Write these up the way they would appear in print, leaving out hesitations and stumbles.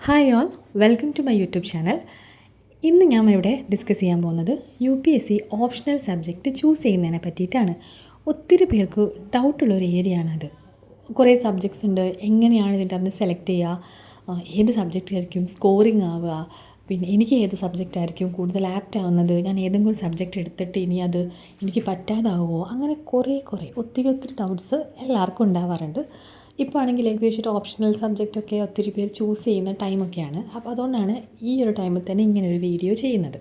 Hi all, welcome to my YouTube channel. ഇന്ന് ഞാൻ ഇവിടെ ഡിസ്കസ് ചെയ്യാൻ പോകുന്നത് UPSC ഓപ്ഷണൽ സബ്ജക്റ്റ് ചൂസ് ചെയ്യുന്നതിനെ പറ്റിയിട്ടാണ്. ഒത്തിരി പേർക്ക് ഡൗട്ടുള്ളൊരു ഏരിയയാണത്. കുറേ സബ്ജക്ട്സ് ഉണ്ട്, എങ്ങനെയാണ് ഇതിൻ്റെ അകത്ത് സെലക്ട് ചെയ്യുക, ഏത് സബ്ജക്റ്റ് ആയിരിക്കും സ്കോറിങ് ആവുക, പിന്നെ എനിക്ക് ഏത് സബ്ജക്റ്റ് ആയിരിക്കും കൂടുതൽ ആപ്റ്റ് ആവുന്നത്, ഞാൻ ഏതെങ്കിലും സബ്ജക്റ്റ് എടുത്തിട്ട് ഇനി അത് എനിക്ക് പറ്റാതാവുമോ, അങ്ങനെ കുറേ ഒത്തിരി ഡൗട്ട്സ് എല്ലാവർക്കും ഉണ്ടാവാറുണ്ട്. ഇപ്പോൾ ആണെങ്കിൽ ഏകദേശം ഒരു ഓപ്ഷണൽ സബ്ജക്റ്റൊക്കെ ഒത്തിരി പേര് ചൂസ് ചെയ്യുന്ന ടൈമൊക്കെയാണ്. അപ്പോൾ അതുകൊണ്ടാണ് ഈ ഒരു ടൈമിൽ തന്നെ ഇങ്ങനൊരു വീഡിയോ ചെയ്യുന്നത്.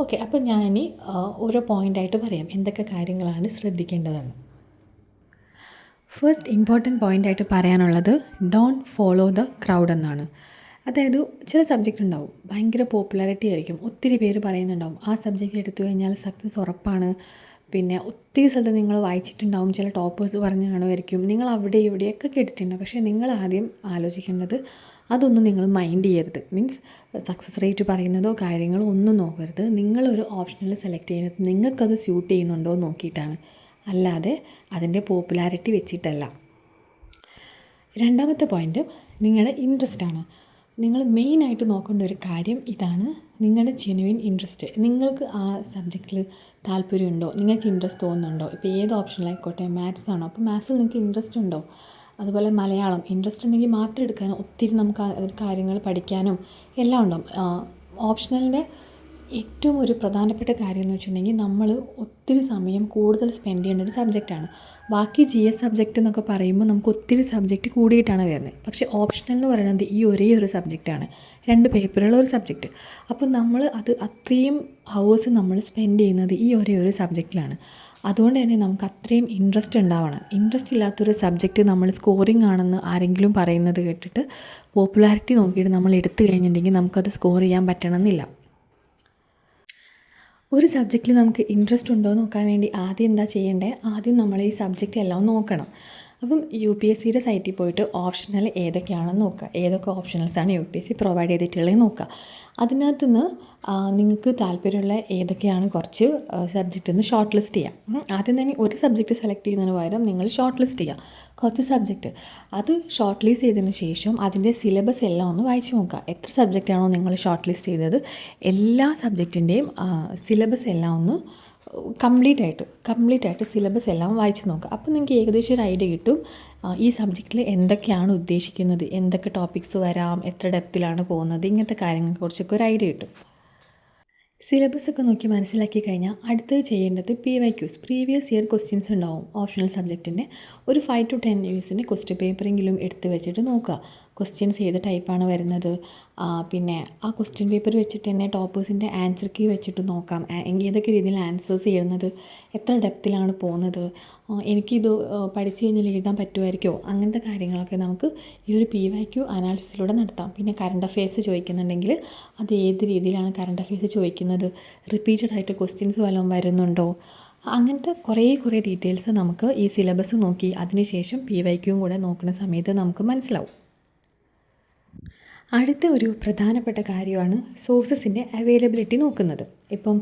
ഓക്കെ, അപ്പോൾ ഞാനിനി ഓരോ പോയിൻ്റായിട്ട് പറയാം എന്തൊക്കെ കാര്യങ്ങളാണ് ശ്രദ്ധിക്കേണ്ടതെന്ന്. ഫസ്റ്റ് ഇമ്പോർട്ടൻറ്റ് പോയിൻ്റായിട്ട് പറയാനുള്ളത് ഡോണ്ട് ഫോളോ ദ ക്രൗഡ് എന്നാണ്. അതായത് ചില സബ്ജക്റ്റ് ഉണ്ടാവും, ഭയങ്കര പോപ്പുലാരിറ്റി ആയിരിക്കും, ഒത്തിരി പേര് പറയുന്നുണ്ടാവും ആ സബ്ജക്റ്റ് എടുത്തു കഴിഞ്ഞാൽ സക്സസ് ഉറപ്പാണ്. പിന്നെ ഒത്തിരി സ്ഥലത്ത് നിങ്ങൾ വായിച്ചിട്ടുണ്ടാവും, ചില ടോപ്പേഴ്സ് പറഞ്ഞു കാണുമായിരിക്കും, നിങ്ങൾ അവിടെ ഇവിടെയൊക്കെ കേട്ടിട്ടുണ്ട്. പക്ഷേ നിങ്ങൾ ആദ്യം ആലോചിക്കേണ്ടത് അതൊന്നും നിങ്ങൾ മൈൻഡ് ചെയ്യരുത്. മീൻസ് സക്സസ് റേറ്റ് പറയുന്നതോ കാര്യങ്ങളോ ഒന്നും നോക്കരുത്. നിങ്ങളൊരു ഓപ്ഷനിൽ സെലക്ട് ചെയ്യുന്നത് നിങ്ങൾക്കത് സ്യൂട്ട് ചെയ്യുന്നുണ്ടോ എന്ന് നോക്കിയിട്ടാണ്, അല്ലാതെ അതിൻ്റെ പോപ്പുലാരിറ്റി വെച്ചിട്ടല്ല. രണ്ടാമത്തെ പോയിൻറ്റ് നിങ്ങളുടെ ഇൻട്രസ്റ്റാണ്. നിങ്ങൾ മെയിനായിട്ട് നോക്കേണ്ട ഒരു കാര്യം ഇതാണ്, നിങ്ങളുടെ ജെനുവിൻ ഇൻട്രസ്റ്റ്. നിങ്ങൾക്ക് ആ സബ്ജക്റ്റിൽ താല്പര്യമുണ്ടോ, നിങ്ങൾക്ക് ഇൻട്രസ്റ്റ് തോന്നുന്നുണ്ടോ. ഇപ്പോൾ ഏത് ഓപ്ഷനിലായിക്കോട്ടെ, മാത്സ് ആണോ, അപ്പോൾ മാത്സിൽ നിങ്ങൾക്ക് ഇൻട്രസ്റ്റ് ഉണ്ടോ. അതുപോലെ മലയാളം ഇൻട്രസ്റ്റ് ഉണ്ടെങ്കിൽ മാത്രം എടുക്കാനും ഒത്തിരി നമുക്ക് കാര്യങ്ങൾ പഠിക്കാനും എല്ലാം ഉണ്ടാവും. ഓപ്ഷണലിൻ്റെ ഏറ്റവും ഒരു പ്രധാനപ്പെട്ട കാര്യം എന്ന് വെച്ചിട്ടുണ്ടെങ്കിൽ നമ്മൾ ഒത്തിരി സമയം കൂടുതൽ സ്പെൻഡ് ചെയ്യേണ്ട ഒരു സബ്ജക്റ്റാണ്. ബാക്കി GS സബ്ജക്റ്റ് എന്നൊക്കെ പറയുമ്പോൾ നമുക്ക് ഒത്തിരി സബ്ജക്റ്റ് കൂടിയിട്ടാണ് വരുന്നത്. പക്ഷേ ഓപ്ഷണൽ എന്ന് പറയുന്നത് ഈ ഒരേ ഒരു സബ്ജക്റ്റാണ്, 2 പേപ്പറുള്ള ഒരു സബ്ജക്റ്റ്. അപ്പോൾ നമ്മൾ അത് അത്രയും ഹവേഴ്സ് നമ്മൾ സ്പെൻഡ് ചെയ്യുന്നത് ഈ ഒരേ ഒരു സബ്ജക്റ്റിലാണ്. അതുകൊണ്ട് തന്നെ നമുക്ക് അത്രയും ഇൻട്രസ്റ്റ് ഉണ്ടാവണം. ഇൻട്രസ്റ്റ് ഇല്ലാത്തൊരു സബ്ജക്റ്റ് നമ്മൾ സ്കോറിംഗ് ആണെന്ന് ആരെങ്കിലും പറയുന്നത് കേട്ടിട്ട് പോപ്പുലാരിറ്റി നോക്കിയിട്ട് നമ്മൾ എടുത്തു കഴിഞ്ഞിട്ടുണ്ടെങ്കിൽ നമുക്കത് സ്കോർ ചെയ്യാൻ പറ്റണമെന്നില്ല. ഒരു സബ്ജക്റ്റിൽ നമുക്ക് ഇൻട്രസ്റ്റ് ഉണ്ടോ എന്ന് നോക്കാൻ വേണ്ടി ആദ്യം എന്താ ചെയ്യേണ്ടത്, ആദ്യം നമ്മൾ ഈ സബ്ജക്റ്റ് എല്ലാം നോക്കണം. അപ്പം UPSCയുടെ സൈറ്റിൽ പോയിട്ട് ഓപ്ഷണൽ ഏതൊക്കെയാണെന്ന് നോക്കുക, ഏതൊക്കെ ഓപ്ഷണൽസാണ് UPSC പ്രൊവൈഡ് ചെയ്തിട്ടുള്ളത് നോക്കുക. അതിനകത്തുനിന്ന് നിങ്ങൾക്ക് താല്പര്യമുള്ള ഏതൊക്കെയാണ് കുറച്ച് സബ്ജക്റ്റ് ഒന്ന് ഷോർട്ട് ലിസ്റ്റ് ചെയ്യാം. ആദ്യം തന്നെ ഒരു സബ്ജക്റ്റ് സെലക്ട് ചെയ്യുന്നതിന് പകരം നിങ്ങൾ ഷോർട്ട് ലിസ്റ്റ് ചെയ്യുക കുറച്ച് സബ്ജക്റ്റ്. അത് ഷോർട്ട് ലിസ്റ്റ് ചെയ്തതിന് ശേഷം അതിൻ്റെ സിലബസ് എല്ലാം ഒന്ന് വായിച്ച് നോക്കുക. എത്ര സബ്ജക്റ്റാണോ നിങ്ങൾ ഷോർട്ട് ലിസ്റ്റ് ചെയ്തത്, എല്ലാ സബ്ജക്റ്റിൻ്റെയും സിലബസ് എല്ലാം ഒന്ന് കംപ്ലീറ്റ് ആയിട്ട് സിലബസ് എല്ലാം വായിച്ച് നോക്കുക. അപ്പോൾ നിങ്ങൾക്ക് ഏകദേശം ഒരു ഐഡിയ കിട്ടും ഈ സബ്ജക്റ്റിൽ എന്തൊക്കെയാണ് ഉദ്ദേശിക്കുന്നത്, എന്തൊക്കെ ടോപ്പിക്സ് വരാം, എത്ര ഡെപ്തിലാണ് പോകുന്നത്, ഇങ്ങനത്തെ കാര്യങ്ങളെക്കുറിച്ചൊക്കെ ഒരു ഐഡിയ കിട്ടും. സിലബസൊക്കെ നോക്കി മനസ്സിലാക്കി കഴിഞ്ഞാൽ അടുത്തത് ചെയ്യേണ്ടത് PYQs, പ്രീവിയസ് ഇയർ ക്വസ്റ്റ്യൻസ് ഉണ്ടാവും ഓപ്ഷണൽ സബ്ജക്റ്റിൻ്റെ. ഒരു 5 to 10 ഇയേഴ്സിൻ്റെ ക്വസ്റ്റ്യൻ പേപ്പറെങ്കിലും എടുത്ത് വെച്ചിട്ട് നോക്കുക ക്വസ്റ്റ്യൻസ് ഏത് ടൈപ്പാണ് വരുന്നത്. പിന്നെ ആ ക്വസ്റ്റ്യൻ പേപ്പർ വെച്ചിട്ട് തന്നെ ടോപ്പേഴ്സിൻ്റെ ആൻസർ കീ വെച്ചിട്ട് നോക്കാം, ഏതൊക്കെ രീതിയിൽ ആൻസേഴ്സ് എഴുതുന്നത്, എത്ര ഡെപ്തിലാണ് പോകുന്നത്, എനിക്കിത് പഠിച്ചു കഴിഞ്ഞാൽ എഴുതാൻ പറ്റുമായിരിക്കുമോ, അങ്ങനത്തെ കാര്യങ്ങളൊക്കെ നമുക്ക് ഈ ഒരു PYQ അനാലിസിസിലൂടെ നടത്താം. പിന്നെ കറണ്ട് അഫെയർസ് ചോദിക്കുന്നുണ്ടെങ്കിൽ അത് ഏത് രീതിയിലാണ് കറണ്ട് അഫെയർസ് ചോദിക്കുന്നത്, റിപ്പീറ്റഡ് ആയിട്ട് ക്വസ്റ്റ്യൻസ് വല്ലതും വരുന്നുണ്ടോ, അങ്ങനത്തെ കുറേ ഡീറ്റെയിൽസ് നമുക്ക് ഈ സിലബസ് നോക്കി അതിനുശേഷം PYQയും കൂടെ നോക്കുന്ന സമയത്ത് നമുക്ക് മനസ്സിലാവും. അടുത്ത ഒരു പ്രധാനപ്പെട്ട കാര്യമാണ് സോഴ്സസിൻ്റെ അവൈലബിലിറ്റി നോക്കുന്നത്. ഇപ്പം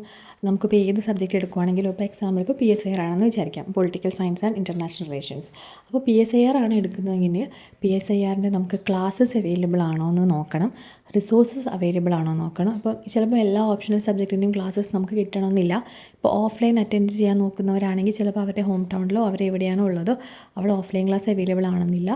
നമുക്കിപ്പോൾ ഏത് സബ്ജക്റ്റ് എടുക്കുകയാണെങ്കിലും ഇപ്പോൾ എക്സാമ്പിൾ ഇപ്പോൾ PSIR ആണെന്ന് വിചാരിക്കാം, political science and international relations. അപ്പോൾ PSIR ആണ് എടുക്കുന്നതെങ്കിൽ PSIRൻ്റെ നമുക്ക് ക്ലാസ്സസ് അവൈലബിൾ ആണോ എന്ന് നോക്കണം, റിസോഴ്സസ് അവൈലബിൾ ആണോ എന്ന് നോക്കണം. അപ്പോൾ ചിലപ്പോൾ എല്ലാ ഓപ്ഷണൽ സബ്ജക്റ്റിൻ്റെയും ക്ലാസ്സസ് നമുക്ക് കിട്ടണമെന്നില്ല. ഇപ്പോൾ ഓഫ്ലൈൻ അറ്റൻഡ് ചെയ്യാൻ നോക്കുന്നവരാണെങ്കിൽ ചിലപ്പോൾ അവരുടെ ഹോം ടൗണിലോ അവരെവിടെയാണോ ഉള്ളതോ അവിടെ ഓഫ്ലൈൻ ക്ലാസ് അവൈലബിൾ ആണെന്നില്ല.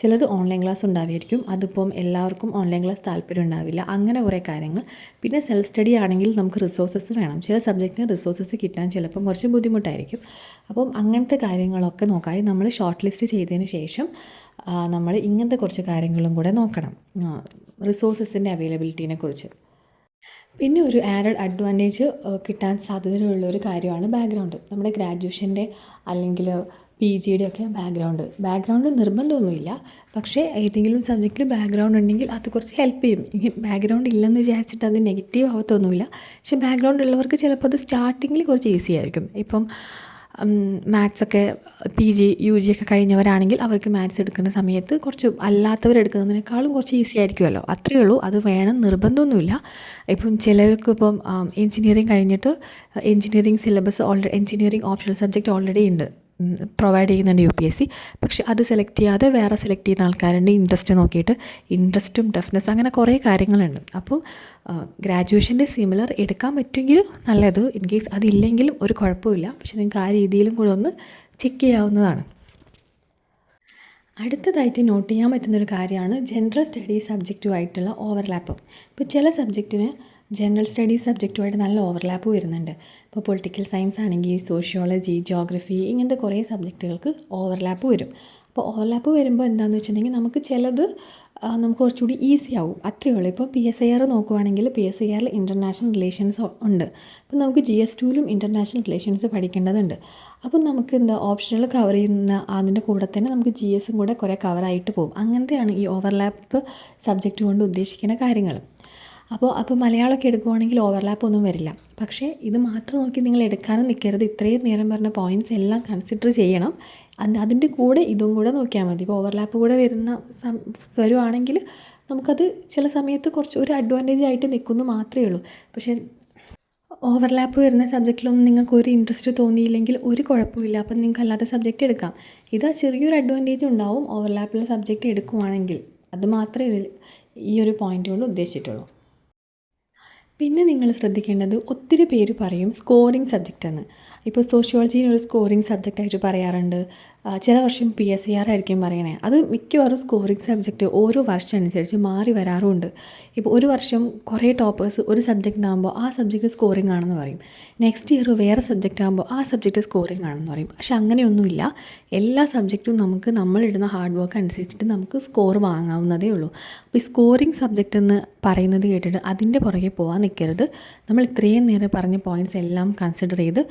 ചിലത് ഓൺലൈൻ ക്ലാസ് ഉണ്ടാവുമായിരിക്കും, അതിപ്പം എല്ലാവർക്കും ഓൺലൈൻ ക്ലാസ് താല്പര്യം ഉണ്ടാവില്ല. അങ്ങനെ കുറേ കാര്യങ്ങൾ. പിന്നെ സെൽഫ് സ്റ്റഡി ആണെങ്കിൽ നമുക്ക് റിസോഴ്സസ് വേണം, ചില സബ്ജക്റ്റിന് റിസോഴ്സസ് കിട്ടാൻ ചിലപ്പം കുറച്ച് ബുദ്ധിമുട്ടായിരിക്കും. അപ്പം അങ്ങനത്തെ കാര്യങ്ങളൊക്കെ നോക്കാതെ നമ്മൾ ഷോർട്ട് ലിസ്റ്റ് ചെയ്തതിന് ശേഷം നമ്മൾ ഇങ്ങനത്തെ കുറച്ച് കാര്യങ്ങളും കൂടെ നോക്കണം, റിസോഴ്സസിൻ്റെ അവൈലബിലിറ്റീനെ കുറിച്ച്. പിന്നെ ഒരു ആഡഡ് അഡ്വാൻറ്റേജ് കിട്ടാൻ സാധ്യതയുള്ളൊരു കാര്യമാണ് ബാക്ക്ഗ്രൗണ്ട്. നമ്മുടെ ഗ്രാജുവേഷൻ്റെ അല്ലെങ്കിൽ PGയുടെ ഒക്കെ ബാക്ക്ഗ്രൗണ്ട് നിർബന്ധമൊന്നുമില്ല, പക്ഷേ ഏതെങ്കിലും സബ്ജക്റ്റിൽ ബാക്ക്ഗ്രൗണ്ട് ഉണ്ടെങ്കിൽ അത് കുറച്ച് ഹെൽപ്പ് ചെയ്യും. ഇനി ബാക്ക്ഗ്രൗണ്ട് ഇല്ലെന്ന് വിചാരിച്ചിട്ട് അത് നെഗറ്റീവ് ആവത്തൊന്നുമില്ല, പക്ഷേ ബാക്ക്ഗ്രൗണ്ട് ഉള്ളവർക്ക് ചിലപ്പോൾ അത് സ്റ്റാർട്ടിങ്ങിൽ കുറച്ച് ഈസി ആയിരിക്കും. ഇപ്പം മാത്സൊക്കെ PG UG ഒക്കെ കഴിഞ്ഞവരാണെങ്കിൽ അവർക്ക് മാത്സ് എടുക്കുന്ന സമയത്ത് കുറച്ച് അല്ലാത്തവരെടുക്കുന്നതിനേക്കാളും കുറച്ച് ഈസി ആയിരിക്കുമല്ലോ, അത്രയേ ഉള്ളൂ. അത് വേണം നിർബന്ധമൊന്നുമില്ല. ഇപ്പം ചിലർക്ക് എഞ്ചിനീയറിംഗ് കഴിഞ്ഞിട്ട് engineering syllabus engineering optional subject already ഉണ്ട്, പ്രൊവൈഡ് ചെയ്യുന്നുണ്ട് UPSC. പക്ഷെ അത് സെലക്ട് ചെയ്യാതെ വേറെ സെലക്ട് ചെയ്യുന്ന ആൾക്കാരുണ്ട്, ഇൻട്രസ്റ്റ് നോക്കിയിട്ട്. ഇൻട്രസ്റ്റും ടഫ്നെസ്സും അങ്ങനെ കുറേ കാര്യങ്ങളുണ്ട്. അപ്പോൾ ഗ്രാജുവേഷൻ്റെ സിമിലർ എടുക്കാൻ പറ്റുമെങ്കിൽ നല്ലത്. ഇൻ കേസ് അതില്ലെങ്കിലും ഒരു കുഴപ്പമില്ല. പക്ഷെ നിങ്ങൾക്ക് ആ രീതിയിലും കൂടെ ഒന്ന് ചെക്ക് ചെയ്യാവുന്നതാണ്. അടുത്തതായിട്ട് നോട്ട് ചെയ്യാൻ പറ്റുന്നൊരു കാര്യമാണ് ജനറൽ സ്റ്റഡീസ് സബ്ജക്റ്റുമായിട്ടുള്ള ഓവർലാപ്പ്. ഇപ്പോൾ ചില സബ്ജക്റ്റിന് ജനറൽ സ്റ്റഡീസ് സബ്ജക്റ്റുമായിട്ട് നല്ല ഓവർലാപ്പ് വരുന്നുണ്ട്. ഇപ്പോൾ പൊളിറ്റിക്കൽ സയൻസ് ആണെങ്കിൽ സോഷ്യോളജി, ജോഗ്രഫി ഇങ്ങനത്തെ കുറേ സബ്ജക്റ്റുകൾക്ക് ഓവർലാപ്പ് വരും. അപ്പോൾ ഓവർലാപ്പ് വരുമ്പോൾ എന്താണെന്ന് വെച്ചിട്ടുണ്ടെങ്കിൽ നമുക്ക് ചിലത് നമുക്ക് കുറച്ചുകൂടി ഈസി ആവും, അത്രയേ ഉള്ളൂ. ഇപ്പോൾ PSIR നോക്കുവാണെങ്കിൽ PSIRൽ ഇൻ്റർനാഷണൽ റിലേഷൻസ് ഉണ്ട്. അപ്പോൾ നമുക്ക് GS2ലും ഇൻ്റർനാഷണൽ റിലേഷൻസ് പഠിക്കേണ്ടതുണ്ട്. അപ്പം നമുക്ക് ഓപ്ഷണൽ കവർ ചെയ്യുന്ന അതിൻ്റെ കൂടെ തന്നെ നമുക്ക് GSും കൂടെ കുറേ കവറായിട്ട് പോകും. അങ്ങനത്തെയാണ് ഈ ഓവർലാപ്പ് സബ്ജക്റ്റ് കൊണ്ട് ഉദ്ദേശിക്കുന്ന കാര്യങ്ങൾ. അപ്പോൾ മലയാളമൊക്കെ എടുക്കുവാണെങ്കിൽ ഓവർലാപ്പ് ഒന്നും വരില്ല. പക്ഷേ ഇത് മാത്രം നോക്കി നിങ്ങൾ എടുക്കാനും നിൽക്കരുത്. ഇത്രയും നേരം പറഞ്ഞ പോയിൻറ്റ്സ് എല്ലാം കൺസിഡർ ചെയ്യണം. അതിൻ്റെ കൂടെ ഇതും കൂടെ നോക്കിയാൽ മതി. ഇപ്പോൾ ഓവർലാപ്പ് കൂടെ വരുവാണെങ്കിൽ നമുക്കത് ചില സമയത്ത് കുറച്ച് ഒരു അഡ്വാൻറ്റേജ് ആയിട്ട് നിൽക്കുന്നു മാത്രമേ ഉള്ളൂ. പക്ഷേ ഓവർലാപ്പ് വരുന്ന സബ്ജക്റ്റിലൊന്നും നിങ്ങൾക്ക് ഒരു ഇൻട്രസ്റ്റ് തോന്നിയില്ലെങ്കിൽ ഒരു കുഴപ്പമില്ല. അപ്പം നിങ്ങൾക്ക് അല്ലാത്ത സബ്ജക്റ്റ് എടുക്കാം. ഇത് ചെറിയൊരു അഡ്വാൻറ്റേജ് ഉണ്ടാവും ഓവർലാപ്പിലെ സബ്ജക്റ്റ് എടുക്കുവാണെങ്കിൽ. അത് മാത്രമേ ഇതിൽ ഈ ഒരു പോയിൻ്റ് കൊണ്ട് ഉദ്ദേശിച്ചിട്ടുള്ളൂ. പിന്നെ നിങ്ങൾ ശ്രദ്ധിക്കേണ്ടത്, ഒത്തിരി പേര് പറയും സ്കോറിംഗ് സബ്ജക്റ്റ് എന്ന്. ഇപ്പോൾ സോഷ്യോളജീനെ ഒരു സ്കോറിംഗ് സബ്ജക്റ്റായിട്ട് പറയാറുണ്ട്. ചില വർഷം PSIR ആയിരിക്കും പറയണേ. അത് മിക്കവാറും സ്കോറിംഗ് സബ്ജക്റ്റ് ഓരോ വർഷം അനുസരിച്ച് മാറി വരാറുമുണ്ട്. ഇപ്പോൾ ഒരു വർഷം കുറേ ടോപ്പേഴ്സ് ഒരു സബ്ജക്റ്റിനാകുമ്പോൾ ആ സബ്ജക്റ്റ് സ്കോറിംഗ് ആണെന്ന് പറയും. നെക്സ്റ്റ് ഇയർ വേറെ സബ്ജക്റ്റ് ആകുമ്പോൾ ആ സബ്ജക്റ്റ് സ്കോറിംഗ് ആണെന്ന് പറയും. പക്ഷെ അങ്ങനെയൊന്നുമില്ല. എല്ലാ സബ്ജക്റ്റും നമുക്ക് നമ്മളിടുന്ന ഹാർഡ് വർക്ക് അനുസരിച്ചിട്ട് നമുക്ക് സ്കോർ വാങ്ങാവുന്നതേ ഉള്ളൂ. അപ്പോൾ ഈ സ്കോറിംഗ് സബ്ജക്റ്റ് എന്ന് പറയുന്നത് കേട്ടിട്ട് അതിൻ്റെ പുറകെ പോകാൻ നിൽക്കരുത്. നമ്മൾ ഇത്രയും നേരം പറഞ്ഞ പോയിൻറ്റ്സ് എല്ലാം കൺസിഡർ ചെയ്ത്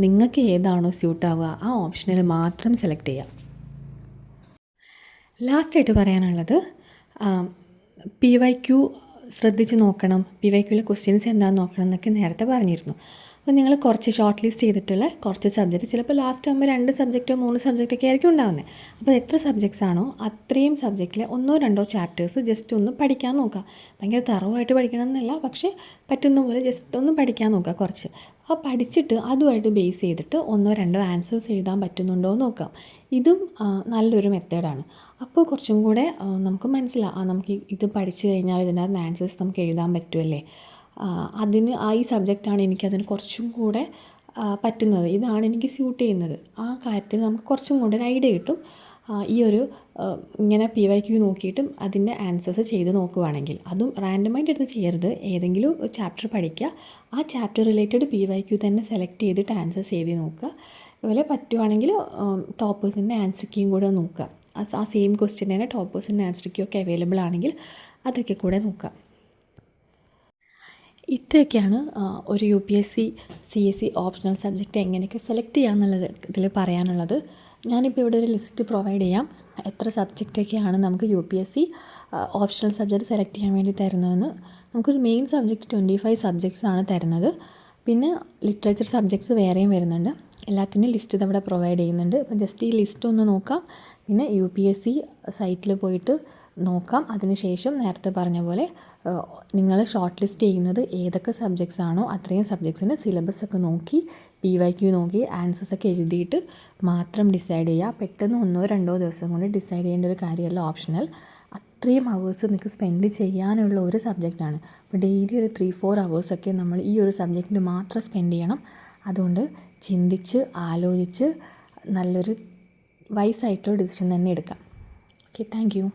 നിങ്ങൾക്ക് ഏതാണോ സ്യൂട്ടാവുക ആ ഓപ്ഷനിൽ മാത്രം സെലക്ട് ചെയ്യുക. ലാസ്റ്റായിട്ട് പറയാനുള്ളത്, PYQ ശ്രദ്ധിച്ച് നോക്കണം. PYQയിലെ ക്വസ്റ്റ്യൻസ് എന്താണെന്ന് നോക്കണം എന്നൊക്കെ നേരത്തെ പറഞ്ഞിരുന്നു. അപ്പോൾ നിങ്ങൾ കുറച്ച് ഷോർട്ട് ലിസ്റ്റ് ചെയ്തിട്ടുള്ള കുറച്ച് സബ്ജക്റ്റ്, ചിലപ്പോൾ ലാസ്റ്റ് ആകുമ്പോൾ 2 സബ്ജക്റ്റോ 3 സബ്ജക്റ്റൊക്കെ ആയിരിക്കും ഉണ്ടാകുന്നത്. അപ്പോൾ എത്ര സബ്ജക്ട്സ് ആണോ അത്രയും സബ്ജക്റ്റിലെ 1-2 ചാപ്റ്റേഴ്സ് ജസ്റ്റ് ഒന്ന് പഠിക്കാൻ നോക്കുക. ഭയങ്കര തറവായിട്ട് പഠിക്കണം എന്നല്ല, പക്ഷേ പറ്റുന്ന പോലെ ജസ്റ്റ് ഒന്ന് പഠിക്കാൻ നോക്കുക കുറച്ച്. അപ്പോൾ പഠിച്ചിട്ട് അതുമായിട്ട് ബേസ് ചെയ്തിട്ട് 1-2 ആൻസേഴ്സ് എഴുതാൻ പറ്റുന്നുണ്ടോ എന്ന് നോക്കാം. ഇതും നല്ലൊരു മെത്തേഡാണ്. അപ്പോൾ കുറച്ചും കൂടെ നമുക്ക് മനസ്സിലാവും, നമുക്ക് ഇത് പഠിച്ചു കഴിഞ്ഞാൽ ഇതിനകത്ത് ആൻസേഴ്സ് നമുക്ക് എഴുതാൻ പറ്റുമല്ലേ, അതിന് ഈ സബ്ജക്റ്റാണ് എനിക്കതിന് കുറച്ചും കൂടെ പറ്റുന്നത്, ഇതാണ് എനിക്ക് സ്യൂട്ട് ചെയ്യുന്നത്. ആ കാര്യത്തിൽ നമുക്ക് കുറച്ചും കൂടെ ഒരു ഐഡിയ കിട്ടും. ഈ ഒരു ഇങ്ങനെ PYQ നോക്കിയിട്ടും അതിൻ്റെ ആൻസേഴ്സ് ചെയ്ത് നോക്കുവാണെങ്കിൽ. അതും റാൻഡമായിട്ട് എടുത്ത് ചെയ്യരുത്. ഏതെങ്കിലും ചാപ്റ്റർ പഠിക്കുക, ആ ചാപ്റ്റർ റിലേറ്റഡ് PYQ തന്നെ സെലക്ട് ചെയ്തിട്ട് ആൻസേഴ്സ് എഴുതി നോക്കുക. അതുപോലെ പറ്റുവാണെങ്കിൽ ടോപ്പേഴ്സിൻ്റെ ആൻസർ കീയും കൂടെ നോക്കുക. ആ സെയിം ക്വസ്റ്റ്യൻ തന്നെ ടോപ്പേഴ്സിൻ്റെ ആൻസർ കീ ഒക്കെ അവൈലബിൾ ആണെങ്കിൽ അതൊക്കെ കൂടെ നോക്കുക. ഇത്രയൊക്കെയാണ് ഒരു UPSC CSE ഓപ്ഷണൽ സബ്ജക്റ്റ് എങ്ങനെയൊക്കെ സെലക്ട് ചെയ്യാമെന്നുള്ളത് ഇതിൽ പറയാനുള്ളത്. ഞാനിപ്പോൾ ഇവിടെ ഒരു ലിസ്റ്റ് പ്രൊവൈഡ് ചെയ്യാം, എത്ര സബ്ജക്റ്റൊക്കെയാണ് നമുക്ക് UPSC ഓപ്ഷണൽ സബ്ജക്റ്റ് സെലക്ട് ചെയ്യാൻ വേണ്ടി തരുന്നതെന്ന്. നമുക്കൊരു മെയിൻ സബ്ജക്റ്റ് 25 സബ്ജക്ട്സ് ആണ് തരുന്നത്. പിന്നെ ലിറ്ററേച്ചർ സബ്ജക്ട്സ് വേറെയും വരുന്നുണ്ട്. എല്ലാത്തിൻ്റെയും ലിസ്റ്റ് ഇതവിടെ പ്രൊവൈഡ് ചെയ്യുന്നുണ്ട്. അപ്പം ജസ്റ്റ് ഈ ലിസ്റ്റ് ഒന്ന് നോക്കാം. പിന്നെ UPSC സൈറ്റിൽ പോയിട്ട് നോക്കാം. അതിനുശേഷം നേരത്തെ പറഞ്ഞ പോലെ നിങ്ങൾ ഷോർട്ട് ലിസ്റ്റ് ചെയ്യുന്നത് ഏതൊക്കെ സബ്ജക്ട്സ് ആണോ അത്രയും സബ്ജക്ട്സിൻ്റെ സിലബസൊക്കെ നോക്കി PYQ നോക്കി ആൻസേഴ്സൊക്കെ എഴുതിയിട്ട് മാത്രം ഡിസൈഡ് ചെയ്യുക. പെട്ടെന്ന് 1-2 ദിവസം കൊണ്ട് ഡിസൈഡ് ചെയ്യേണ്ട ഒരു കാര്യമല്ല ഓപ്ഷണൽ. അത്രയും അവേഴ്സ് നിങ്ങൾക്ക് സ്പെൻഡ് ചെയ്യാനുള്ള ഒരു സബ്ജക്റ്റാണ്. അപ്പോൾ ഡെയിലി ഒരു 3-4 അവേഴ്സൊക്കെ നമ്മൾ ഈ ഒരു സബ്ജക്റ്റിന് മാത്രം സ്പെൻഡ് ചെയ്യണം. അതുകൊണ്ട് ചിന്തിച്ച് ആലോചിച്ച് നല്ലൊരു വൈസായിട്ടുള്ള ഡിസിഷൻ തന്നെ എടുക്കാം. Okay, thank you.